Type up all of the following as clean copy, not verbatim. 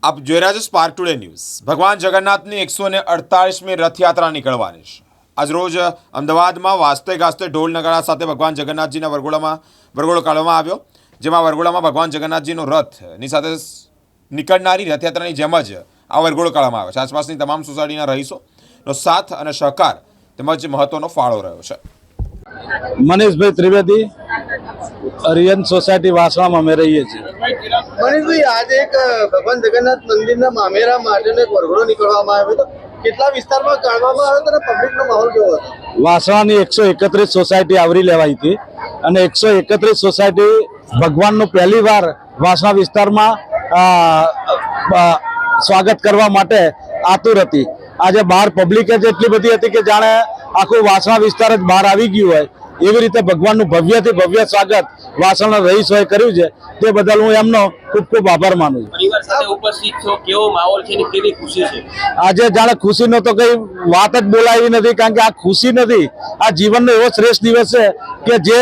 આપ જોઈ રહ્યા છો સ્પાર્ક ટુડે ન્યૂઝ। ભગવાન જગન્નાથની 148મી રથયાત્રા નીકળવાની છે। આજરોજ અમદાવાદમાં વાજતે ગાજતે ઢોલ નગારા સાથે ભગવાન જગન્નાથજીના વરઘોડો કાઢવામાં આવ્યો, જેમાં વરઘોડામાં ભગવાન જગન્નાથજીનો રથની સાથે નીકળનારી રથયાત્રાની જેમ જ આ વરઘોડો કાઢવામાં આવ્યો છે। આસપાસની તમામ સોસાયટીના રહીશોનો સાથ અને સહકાર તેમજ મહત્વનો ફાળો રહ્યો છે। मनीष भाई त्रिवेदी, अरियन सोसायटी वासणा में अमे रहीए छीए। मनीष भाई, आज एक भगवान जगन्नाथ मंदिर मामेरा माटेनो एक वरघोड़ो निकळवामां आव्यो तो કેટલા વિસ્તારમાં કાઢવામાં આવ્યો તો પબ્લિકનો માહોલ કેવો હતો? વાસણાની 131 સોસાયટી આવરી લેવાઈ હતી અને 131 સોસાયટી ભગવાનનું પહેલીવાર વાસણા વિસ્તારમાં સ્વાગત કરવા માટે આતુર હતી। આજે બહાર પબ્લિક જ એટલી બધી હતી કે જાણે આખું વાસણા વિસ્તાર જ બહાર આવી ગયું હોય એવી રીતે ભગવાનનું ભવ્યથી ભવ્ય સ્વાગત વાસણના રહીશોએ કર્યું છે। તે બદલ હું એમનો ખૂબ ખૂબ આભાર માનું છું। પરિવાર સાથે ઉપસ્થિત છો, કેવો માહોલ છે ને કેવી ખુશી છે? આજે જાણે ખુશીનો તો કઈ વાત જ બોલાવી નથી, કારણ કે આ ખુશી નથી, આ જીવનનો એવો શ્રેષ્ઠ દિવસ છે કે જે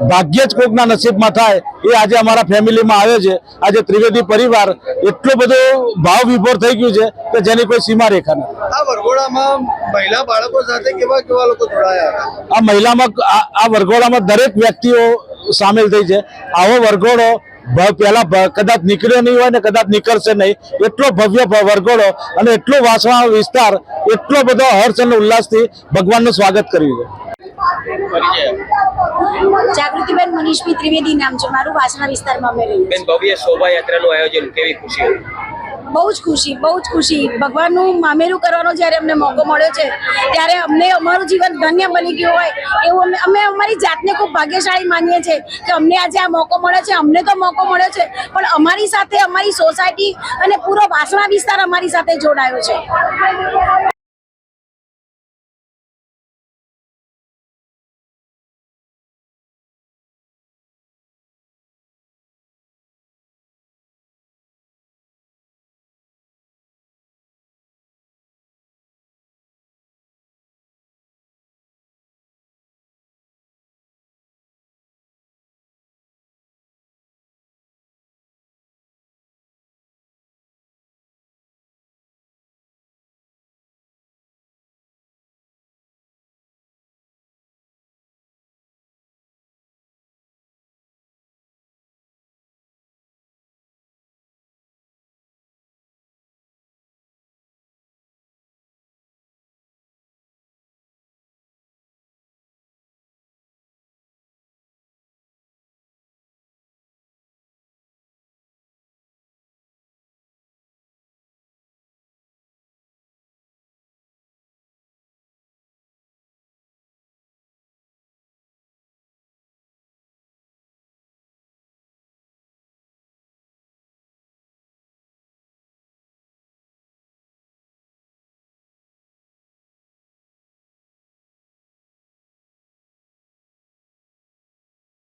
ભાગ્ય જ કોકના નસીબમાં થાય એ આજે અમારા ફેમિલીમાં આવ્યો છે। આજે ત્રિવેદી પરિવાર એટલો બધો ભાવ વિભોર થઈ ગયું છે કે જેની કોઈ સીમા રેખા નથી। આ વરઘોડામાં મહિલા બાળકો સાથે કેવા કેવા લોકો જોડાયા? આ મહિલામાં આ વરઘોડામાં દરેક વ્યક્તિઓ સામેલ થઈ છે। આવો વરઘોડો પહેલા કદાચ નીકળ્યો નહીં હોય ને કદાચ નીકળશે નહીં, એટલો ભવ્ય વરઘોડો અને એટલો વાસણા વિસ્તાર એટલો બધો હર્ષ અને ઉલ્લાસથી ભગવાનનું સ્વાગત કર્યું છે। જાગૃતિબેન મનીષભાઈ ત્રિવેદી નામ છે મારું। વાસણા વિસ્તારમાં અમે રહીએ બેન, ભવ્ય શોભાયાત્રાનું આયોજન, કેવી ખુશી? બહુ જ ખુશી। ભગવાનનું મામેરું કરવાનો જ્યારે અમને મોકો મળ્યો છે ત્યારે અમને અમારું જીવન ધન્ય બની ગયું હોય એવું અમે અમારી જાતને ખૂબ ભાગ્યશાળી માનીએ છીએ કે અમને આજે આ મોકો મળ્યો છે। અમને તો મોકો મળ્યો છે પણ અમારી સાથે અમારી સોસાયટી અને પૂરો વાસણા વિસ્તાર અમારી સાથે જોડાયો છે।